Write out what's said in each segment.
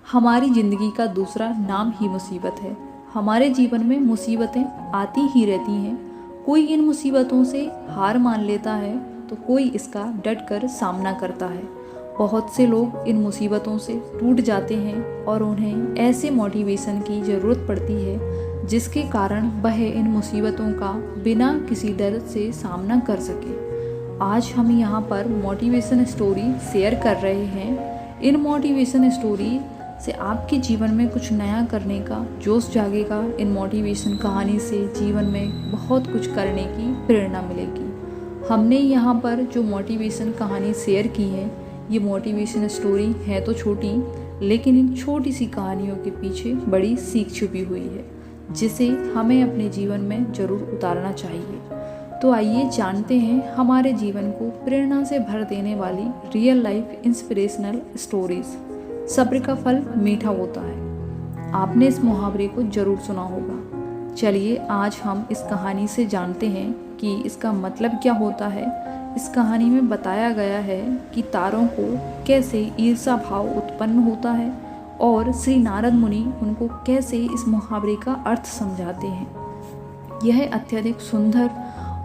हमारी ज़िंदगी का दूसरा नाम ही मुसीबत है। हमारे जीवन में मुसीबतें आती ही रहती हैं। कोई इन मुसीबतों से हार मान लेता है तो कोई इसका डट कर सामना करता है। बहुत से लोग इन मुसीबतों से टूट जाते हैं और उन्हें ऐसे मोटिवेशन की ज़रूरत पड़ती है जिसके कारण वह इन मुसीबतों का बिना किसी डर से सामना कर सके। आज हम यहाँ पर मोटिवेशन स्टोरी शेयर कर रहे हैं। इन मोटिवेशन स्टोरी से आपके जीवन में कुछ नया करने का जोश जागेगा। इन मोटिवेशन कहानी से जीवन में बहुत कुछ करने की प्रेरणा मिलेगी। हमने यहाँ पर जो मोटिवेशन कहानी शेयर की है, ये मोटिवेशन स्टोरी है तो छोटी, लेकिन इन छोटी सी कहानियों के पीछे बड़ी सीख छुपी हुई है जिसे हमें अपने जीवन में ज़रूर उतारना चाहिए। तो आइए जानते हैं हमारे जीवन को प्रेरणा से भर देने वाली रियल लाइफ इंस्पिरेशनल स्टोरीज। सब्र का फल मीठा होता है। आपने इस मुहावरे को जरूर सुना होगा। चलिए आज हम इस कहानी से जानते हैं कि इसका मतलब क्या होता है। इस कहानी में बताया गया है कि तारों को कैसे ईर्ष्या भाव उत्पन्न होता है और श्री नारद मुनि उनको कैसे इस मुहावरे का अर्थ समझाते हैं। यह अत्यधिक सुंदर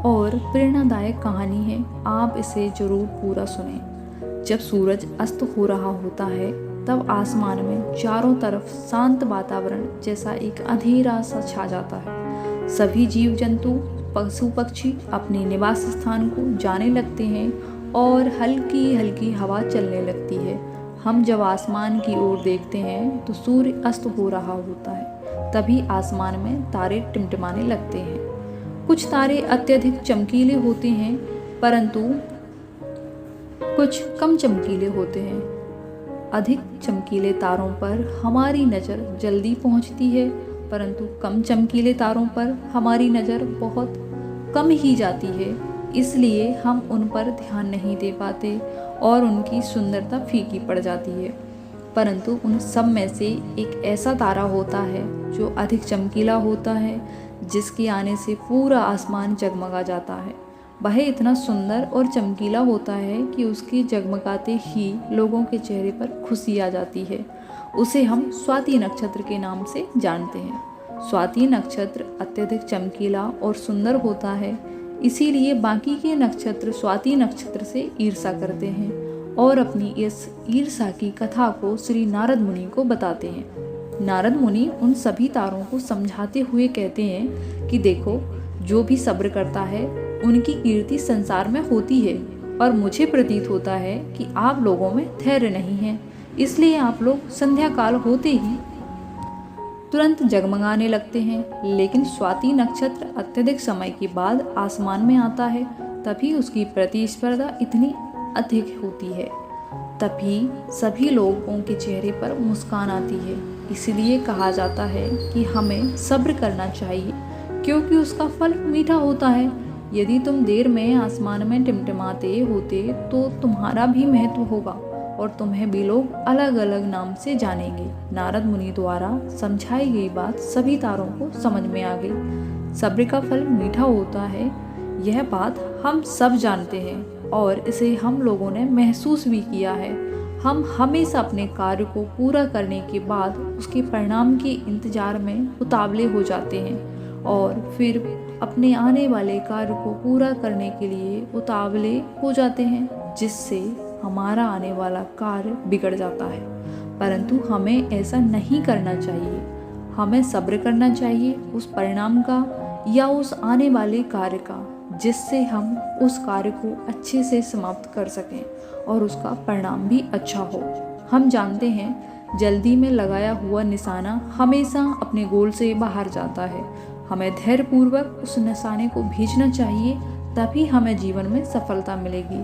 और प्रेरणादायक कहानी है। आप इसे जरूर पूरा सुनें। जब सूरज अस्त हो रहा होता है तब आसमान में चारों तरफ शांत वातावरण जैसा एक अंधेरा सा छा जाता है। सभी जीव जंतु पशु पक्षी अपने निवास स्थान को जाने लगते हैं और हल्की हल्की हवा चलने लगती है। हम जब आसमान की ओर देखते हैं तो सूर्य अस्त हो रहा होता है। तभी आसमान में तारे टिमटिमाने लगते हैं। कुछ तारे अत्यधिक चमकीले होते हैं परंतु कुछ कम चमकीले होते हैं। अधिक चमकीले तारों पर हमारी नज़र जल्दी पहुंचती है परंतु कम चमकीले तारों पर हमारी नज़र बहुत कम ही जाती है। इसलिए हम उन पर ध्यान नहीं दे पाते और उनकी सुंदरता फीकी पड़ जाती है। परंतु उन सब में से एक ऐसा तारा होता है जो अधिक चमकीला होता है, जिसके आने से पूरा आसमान जगमगा जाता है। वह इतना सुंदर और चमकीला होता है कि उसके जगमगाते ही लोगों के चेहरे पर खुशी आ जाती है। उसे हम स्वाति नक्षत्र के नाम से जानते हैं। स्वाति नक्षत्र अत्यधिक चमकीला और सुंदर होता है, इसीलिए बाकी के नक्षत्र स्वाति नक्षत्र से ईर्ष्या करते हैं और अपनी इस ईर्ष्या की कथा को श्री नारद मुनि को बताते हैं। नारद मुनि उन सभी तारों को समझाते हुए कहते हैं कि देखो, जो भी सब्र करता है उनकी कीर्ति संसार में होती है और मुझे प्रतीत होता है कि आप लोगों में धैर्य नहीं है, इसलिए आप लोग संध्या काल होते ही तुरंत जगमगाने लगते हैं। लेकिन स्वाति नक्षत्र अत्यधिक समय के बाद आसमान में आता है, तभी उसकी प्रतिस्पर्धा इतनी अधिक होती है। तभी सभी लोगों के चेहरे पर मुस्कान आती है। इसलिए कहा जाता है कि हमें सब्र करना चाहिए क्योंकि उसका फल मीठा होता है। यदि तुम देर में आसमान में टिमटिमाते होते तो तुम्हारा भी महत्व होगा और तुम्हें भी लोग अलग अलग नाम से जानेंगे। नारद मुनि द्वारा समझाई गई बात सभी तारों को समझ में आ गई। सब्र का फल मीठा होता है, यह बात हम सब जानते हैं और इसे हम लोगों ने महसूस भी किया है। हम हमेशा अपने कार्य को पूरा करने के बाद उसके परिणाम के इंतजार में उतावले हो जाते हैं और फिर अपने आने वाले कार्य को पूरा करने के लिए उतावले हो जाते हैं, जिससे हमारा आने वाला कार्य बिगड़ जाता है। परंतु हमें ऐसा नहीं करना चाहिए। हमें सब्र करना चाहिए उस परिणाम का या उस आने वाले कार्य का, जिससे हम उस कार्य को अच्छे से समाप्त कर सकें और उसका परिणाम भी अच्छा हो। हम जानते हैं जल्दी में लगाया हुआ निशाना हमेशा अपने गोल से बाहर जाता है। हमें धैर्यपूर्वक उस निशाने को भेजना चाहिए, तभी हमें जीवन में सफलता मिलेगी।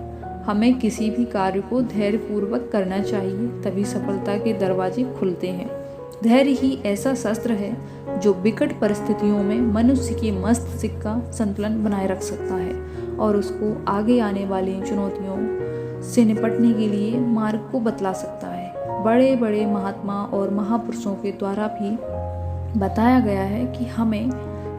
हमें किसी भी कार्य को धैर्यपूर्वक करना चाहिए, तभी सफलता के दरवाजे खुलते हैं। धैर्य ही ऐसा शस्त्र है जो विकट परिस्थितियों में मनुष्य के मस्तिष्क का संतुलन बनाए रख सकता है और उसको आगे आने वाली चुनौतियों से निपटने के लिए मार्ग को बतला सकता है। बड़े बड़े महात्मा और महापुरुषों के द्वारा भी बताया गया है कि हमें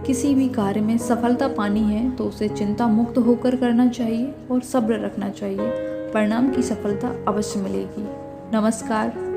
किसी भी कार्य में सफलता पानी है तो उसे चिंता मुक्त होकर करना चाहिए और सब्र रखना चाहिए। परिणाम की सफलता अवश्य मिलेगी। नमस्कार।